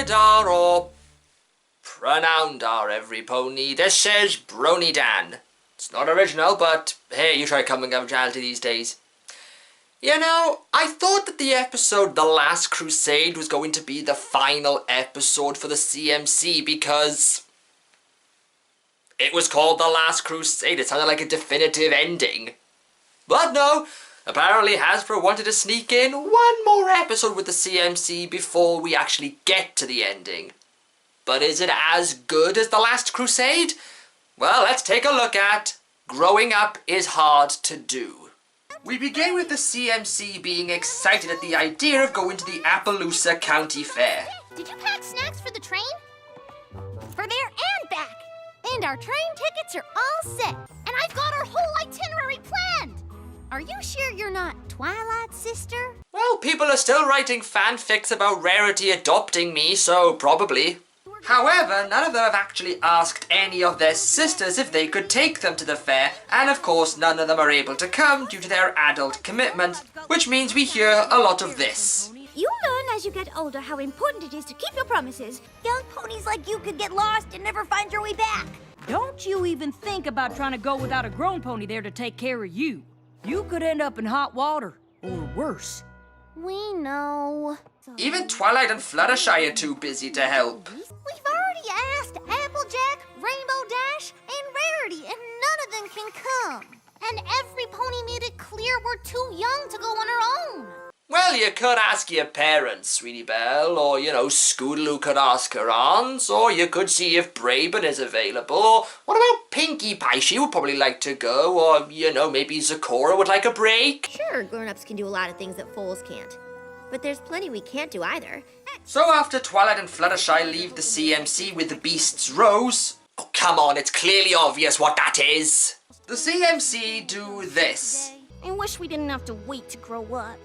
Pronidar or Pronoundar, every pony. This is BronyDan. It's not original, but hey, you try coming up with reality these days. You know, I thought that the episode The Last Crusade was going to be the final episode for the CMC because it was called The Last Crusade. It sounded like a definitive ending. But no, apparently Hasbro wanted to sneak in one more episode with the CMC before we actually get to the ending. But is it as good as The Last Crusade? Well, let's take a look at Growing Up is Hard to Do. We begin with the CMC being excited at the idea of going to the Appaloosa County Fair. Did you pack snacks for the train? For there and back. And our train tickets are all set. And I've got our whole itinerary planned. Are you sure you're not Twilight's sister? Well, people are still writing fanfics about Rarity adopting me, so probably. However, none of them have actually asked any of their sisters if they could take them to the fair, and of course none of them are able to come due to their adult commitment, which means we hear a lot of this. You learn as you get older how important it is to keep your promises. Young ponies like you could get lost and never find your way back. Don't you even think about trying to go without a grown pony there to take care of you. You could end up in hot water, or worse. We know. Even Twilight and Fluttershy are too busy to help. We've already asked Applejack, Rainbow Dash, and Rarity, and none of them can come. And every pony made it clear we're too young to go on our own. Well, you could ask your parents, Sweetie Belle, or, Scootaloo could ask her aunts, or you could see if Braben is available, or what about Pinkie Pie? She would probably like to go, or, maybe Zecora would like a break. Sure, grown-ups can do a lot of things that foals can't. But there's plenty we can't do either. So after Twilight and Fluttershy leave the CMC with the Beast's Rose... Oh, come on, it's clearly obvious what that is. The CMC do this. I wish we didn't have to wait to grow up.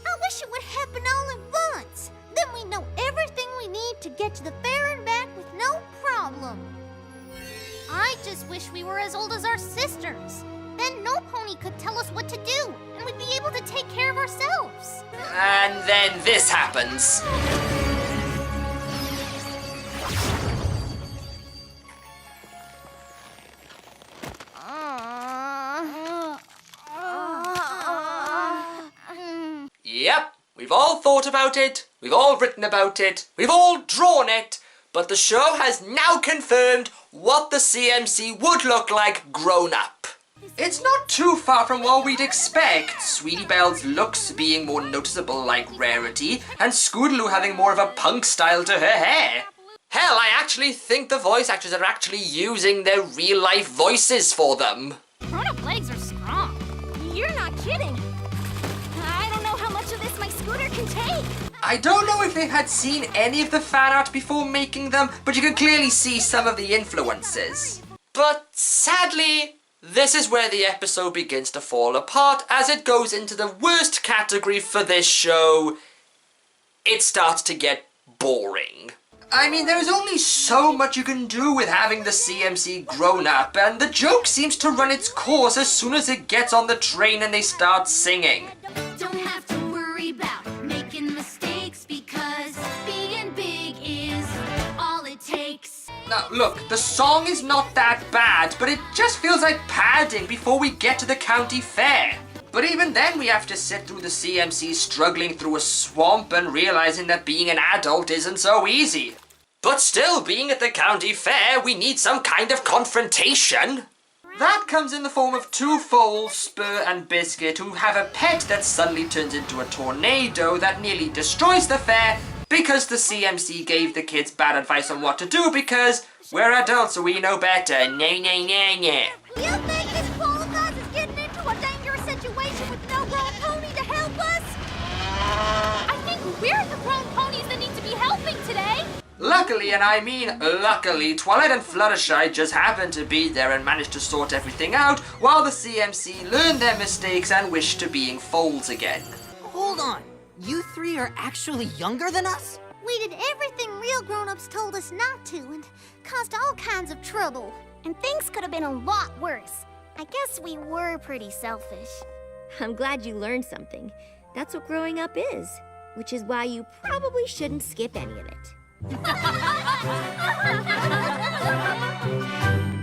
I wish it would happen all at once. Then we know everything we need to get to the fair and back with no problem. I just wish we were as old as our sisters. Then no pony could tell us what to do, and we'd be able to take care of ourselves. And then this happens. Yep, we've all thought about it, we've all written about it, we've all drawn it, but the show has now confirmed what the CMC would look like grown up. It's not too far from what we'd expect, Sweetie Belle's looks being more noticeable like Rarity, and Scootaloo having more of a punk style to her hair. Hell, I actually think the voice actors are actually using their real-life voices for them. Grown-up legs are strong. You're not kidding. I don't know how much of this my scooter can take. I don't know if they had seen any of the fan art before making them, but you can clearly see some of the influences. But sadly, this is where the episode begins to fall apart as it goes into the worst category for this show. It starts to get boring. I mean, there is only so much you can do with having the CMC grown up, and the joke seems to run its course as soon as it gets on the train and they start singing. Don't have to worry about making mistakes because being big is all it takes. Now, look, the song is not that bad, but it just feels like padding before we get to the county fair. But even then we have to sit through the CMC struggling through a swamp and realizing that being an adult isn't so easy. But still, being at the county fair, we need some kind of confrontation. That comes in the form of two foals, Spur and Biscuit, who have a pet that suddenly turns into a tornado that nearly destroys the fair because the CMC gave the kids bad advice on what to do because we're adults so we know better. Nay, nay, nay, nay. You think this pool of us is getting into a dangerous situation with no grown pony to help us? I think we're the grown ponies that need to be helping today. Luckily, and I mean luckily, Twilight and Fluttershy just happened to be there and managed to sort everything out while the CMC learned their mistakes and wished to being foals again. Hold on. You three are actually younger than us? We did everything real grown-ups told us not to and caused all kinds of trouble. And things could have been a lot worse. I guess we were pretty selfish. I'm glad you learned something. That's what growing up is. which is why you probably shouldn't skip any of it.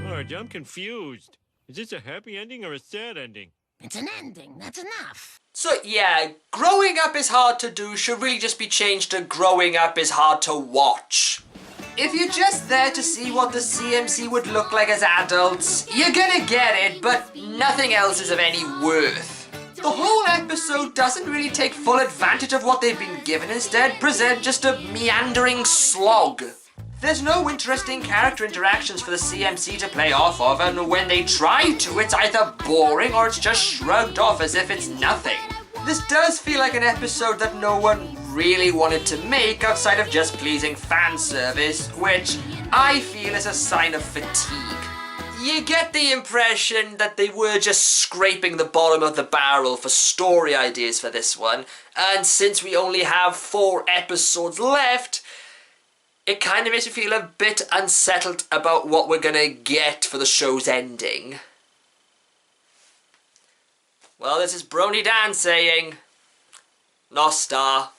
Marge, I'm confused. Is this a happy ending or a sad ending? It's an ending, that's enough. So yeah, growing up is hard to do should really just be changed to growing up is hard to watch. If you're just there to see what the CMC would look like as adults, you're gonna get it, but nothing else is of any worth. The whole episode doesn't really take full advantage of what they've been given, instead present just a meandering slog. There's no interesting character interactions for the CMC to play off of, and when they try to, it's either boring or it's just shrugged off as if it's nothing. This does feel like an episode that no one really wanted to make outside of just pleasing fan service, which I feel is a sign of fatigue. You get the impression that they were just scraping the bottom of the barrel for story ideas for this one, and since we only have 4 episodes left, it kind of makes me feel a bit unsettled about what we're gonna get for the show's ending. Well, this is BronyDan saying, no star.